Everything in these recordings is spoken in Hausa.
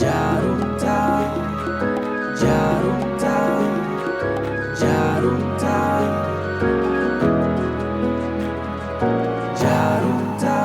Jarumta, jarumta, jarumta, jarumta.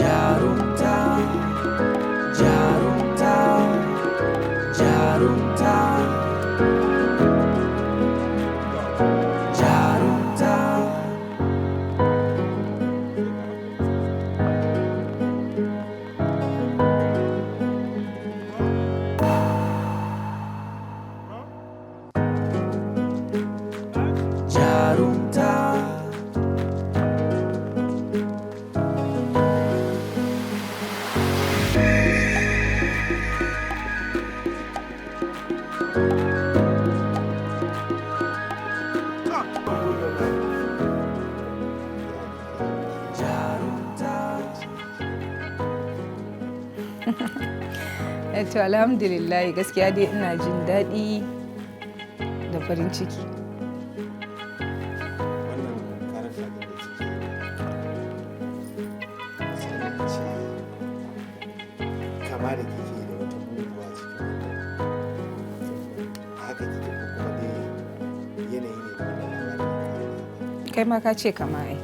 Jarumta, jarumta, jarumta, jarumta. Jarumta. To alhamdulillah gaskiya dai ina jin daɗi da farin ciki. Kama da kike da wata muguwa cikin haka kike ko kuma dai yanayi ne da wannan labarin. Kai ma ka ce kama ai.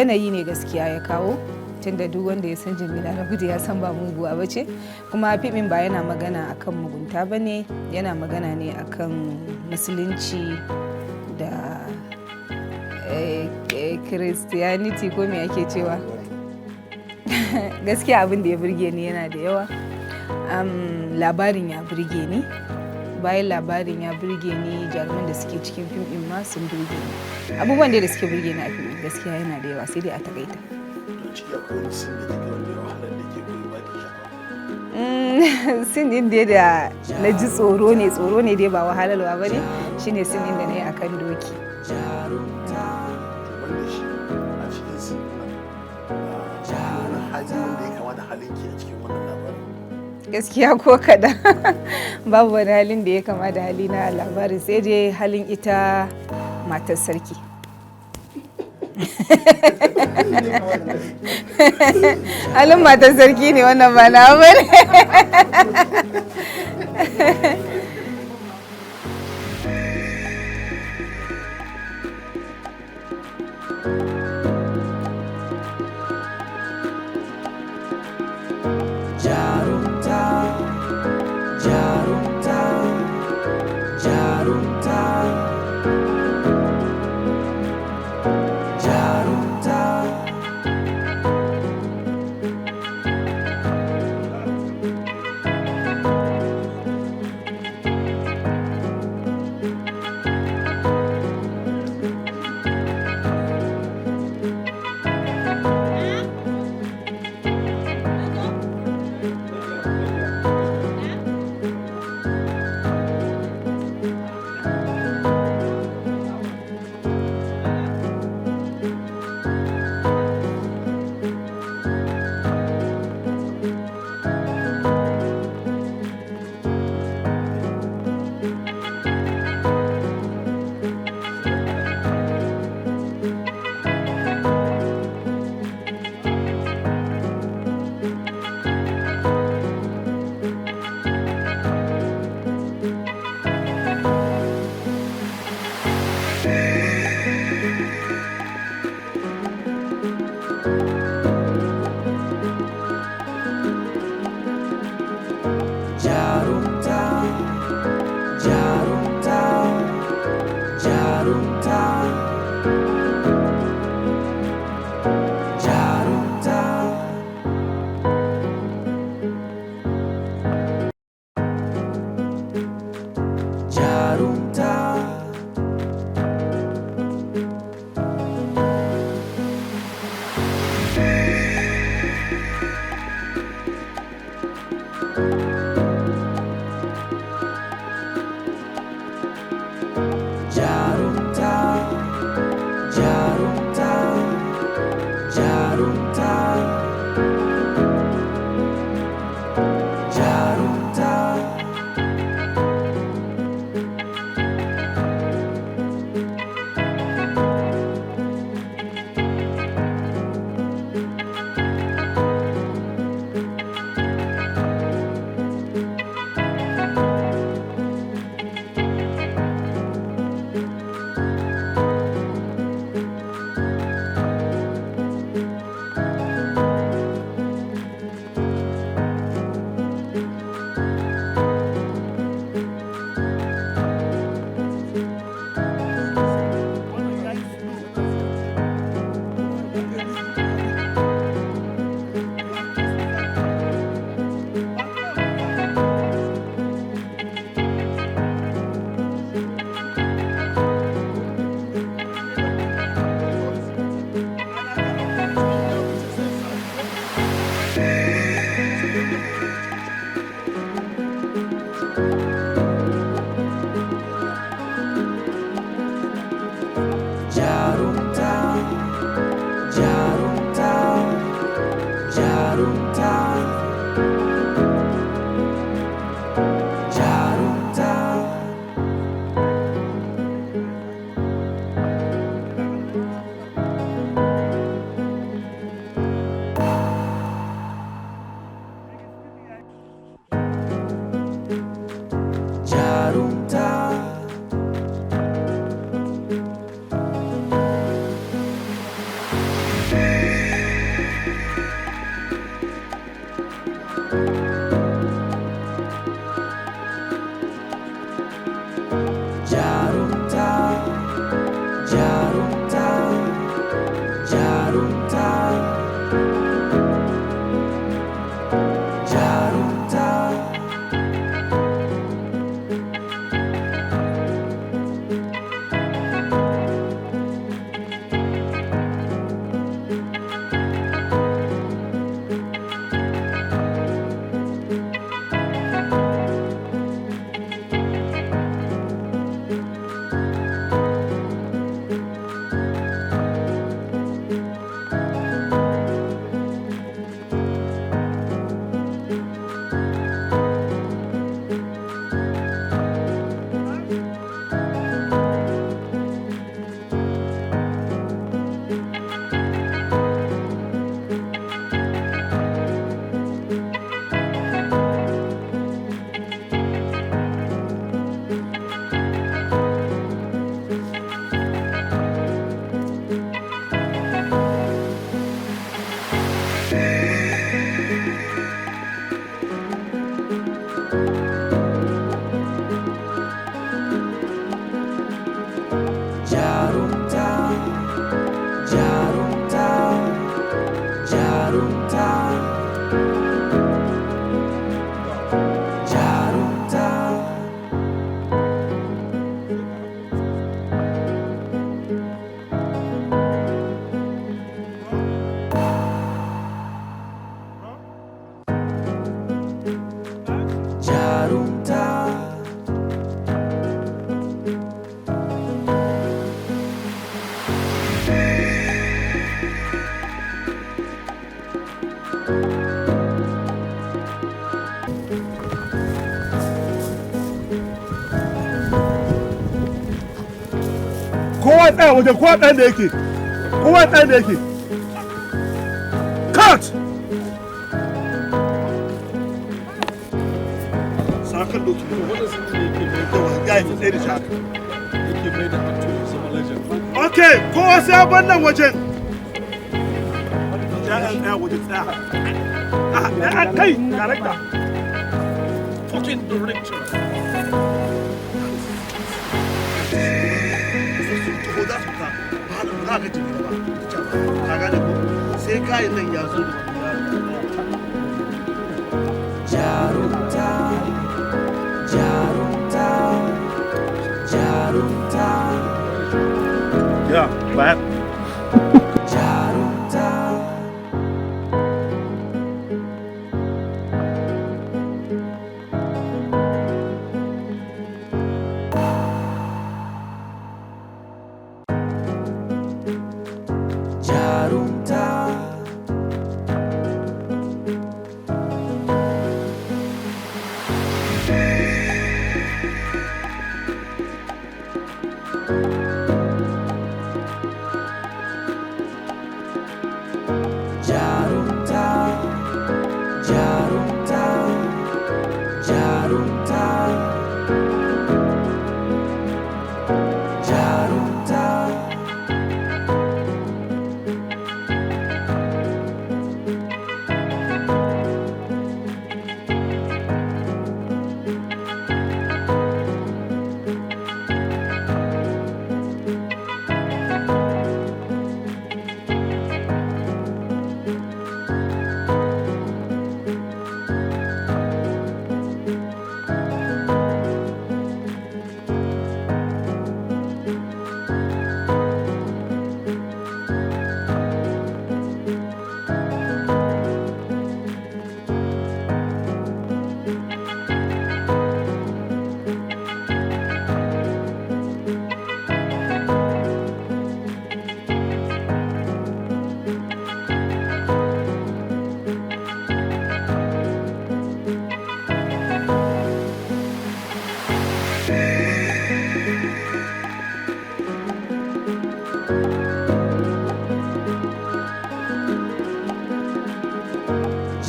Yanayi ne gaskiya ya kawo tunda duk wanda ya san Jamila na gudu ya san ba muguwa ba ce, kuma fimin ba yana magana akan mugunta ba ne, yana magana ne akan musulunci da Christianity ko me ake cewa. Gaskiya abin da ya burge ni yana da yawa. Labarin ya burge ni, bayan labarin ya burge ni, jaruman da suke cikin fim ɗin ma sun burge ni. Abubuwan da suke burge ni a fim ɗin gaskiya yana da yawa, sai dai a takaita. Ciki akwai wani sin da kike wanda ya wahalar da ke koyi baki sha'awa. Sin ɗin dai da na ji tsoro ne dai ba wahalarwa ba ne, shine sin ɗin da na yi akan doki. Wanda shi a cikin sin nan wani hali wanda ya kama da halin ki a cikin wannan labarin. Gaskiya ko kaɗan babu wani halin da ya kama da hali na labarin, sai dai halin ita matar sarki. Halin matar sarki ne wannan ba na bane. Jarumta, jarumta, jarumta, jarumta. ya tsaya wajen kowa ɗan da yake kowa ɗan da yake cut sakan doki ya yi tsaye da shaka okay kowa sai ya bar nan wajen jami'an ɗaya wajen tsaya kai director fucking director ko za su ka ba za ka ji ba ka gane ko sai kayan nan ya zo da jarumta jarumta jarumta ya bayan jarumta jarumta jarumta jarumta jarumta jarumta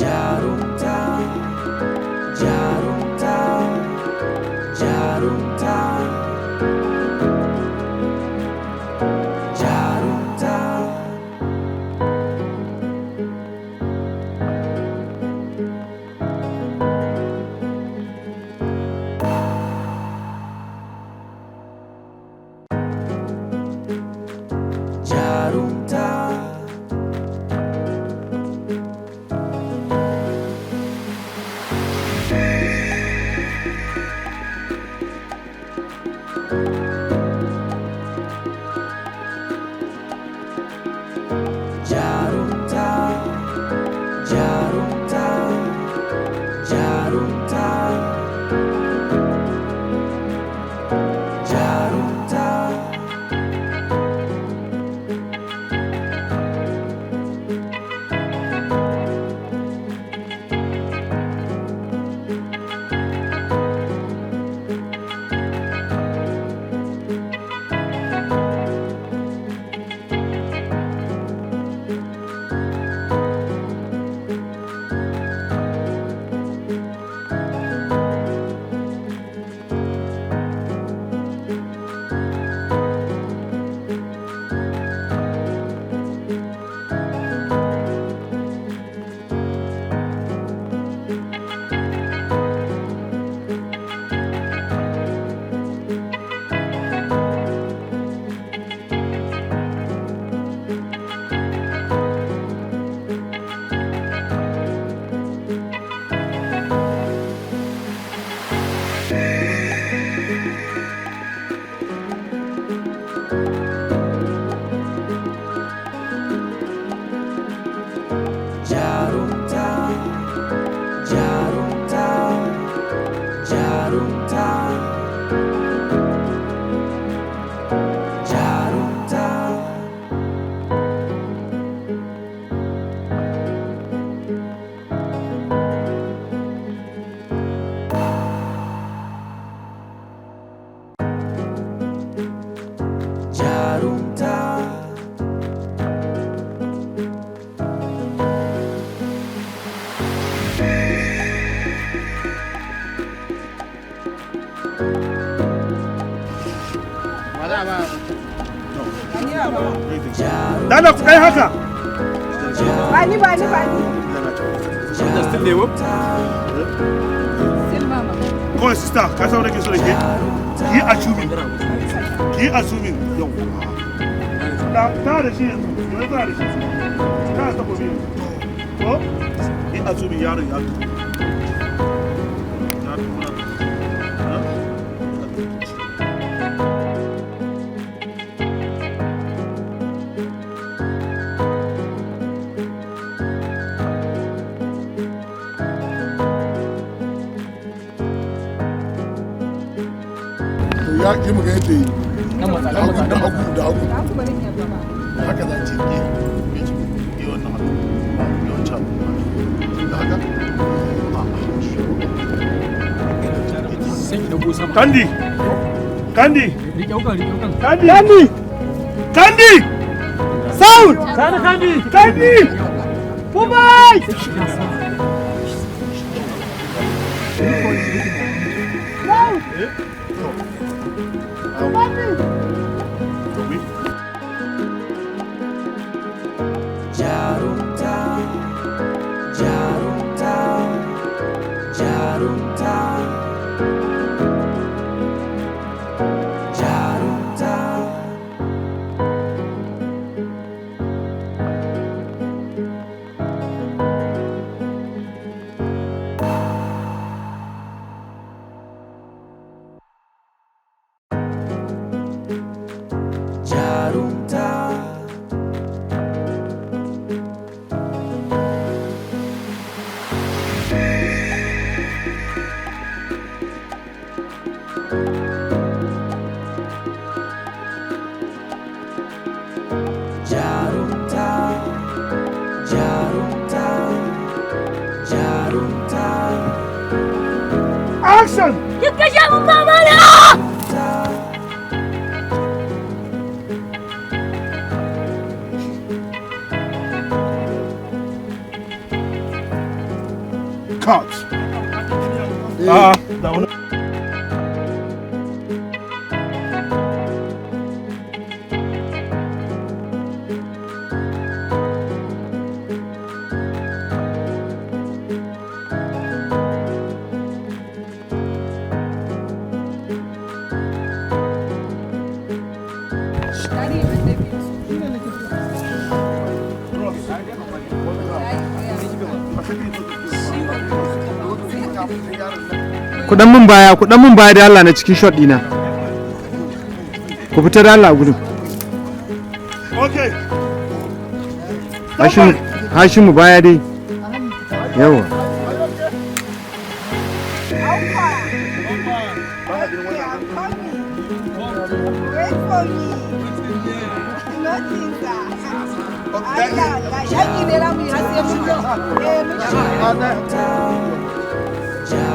jarumta jarumta jarumta jarumta jarumta jarumta jarumta jarumta jarumta jarumta jarumta jarumta jarumta jarum Dana ku kai haka. Bani. Justin Lewo. Kawai sister, ka san nake so da ke? Ki assuming yau. Ta da shi yanzu, yanzu ta da shi. Ta ta gobe yanzu. Ko? Ki assuming yaron ya tuko. Ya tuko. Ya ki mu ga yadda yi da hagu Haka za ce ke wannan yawancin da haka. Kandi! Kandi! Kandi! Kandi! Sound! Kandi! Mumbai! Jarumta, Jarumta, Jarumta, Jarumta. Jarumta. Jarumta, Jarumta, Jarumta. Action! Kika sha mun mama na! Cut! Da wani. Kudan mun baya da Allah na cikin shot dina. Ku fita da Allah gudun. Okay. Hashimu baya dai. Yawa.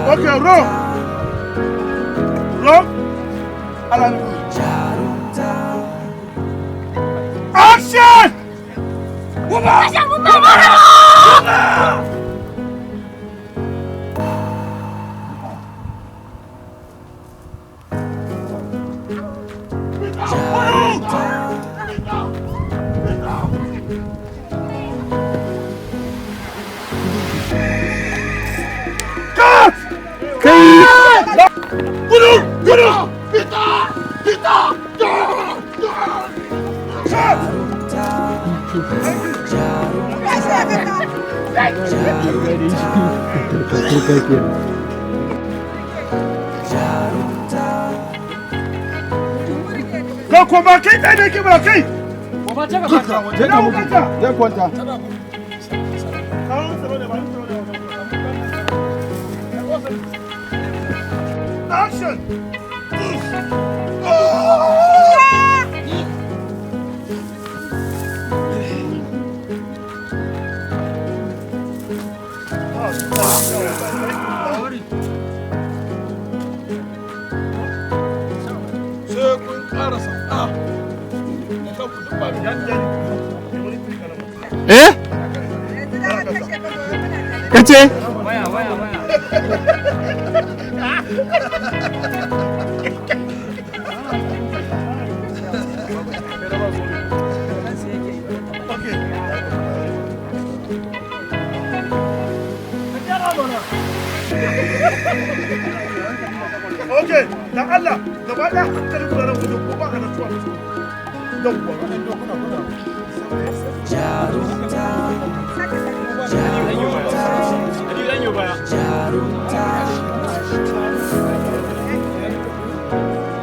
Okay, roll. Action! Kika sha mun mama na! Ka koma kai da ke ba kai. ya kwanta Action! sai kun karasa Kace? Waya. Okay, dan Allah, gaba ɗaya hankalin ku na nan wajen ko ba ka da tuwa. Yawwa. jarumta, jarumta, jarumta,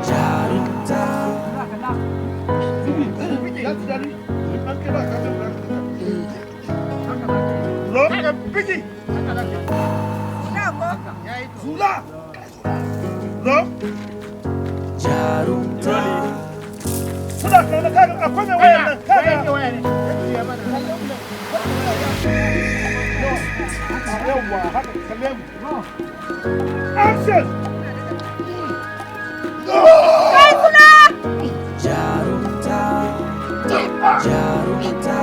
jarumta. Ya ji daɗi? An kai ba ka jin daɗi. Lo, bigi. Zula. Lo. Jarumta, Kuna kai na kaga akwai mai wayan nan kaga. Yawwa, haka kalle mu. Action. jarumta, jarumta,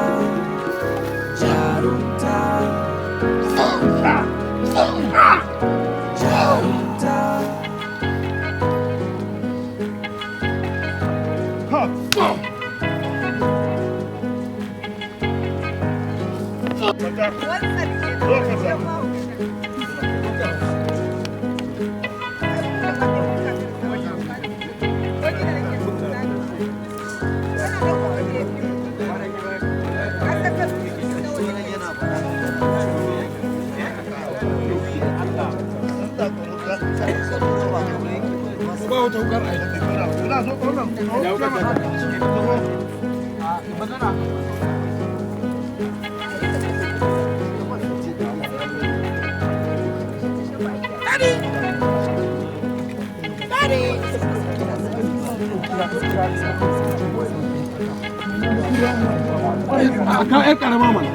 jarumta, jarumta. Ha. Mata. Zo ka sa. Kuna zo ka wannan. Ka ƴar ƙarama mana.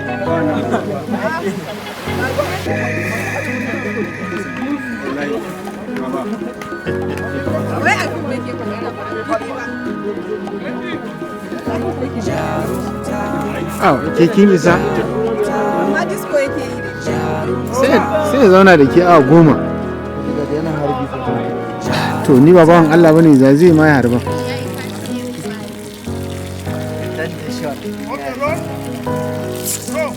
Aw, ke kin isa? Amma disco yake yi da Sai ya zauna da ke awa 10. To ni ba bawan Allah bane zai ma ya harba. Okay, roll. Roll.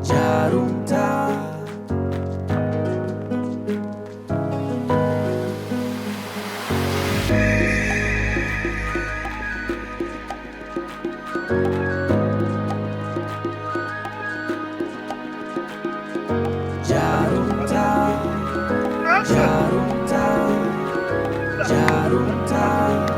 Jarumta, jarumta, Action. jarumta, jarumta,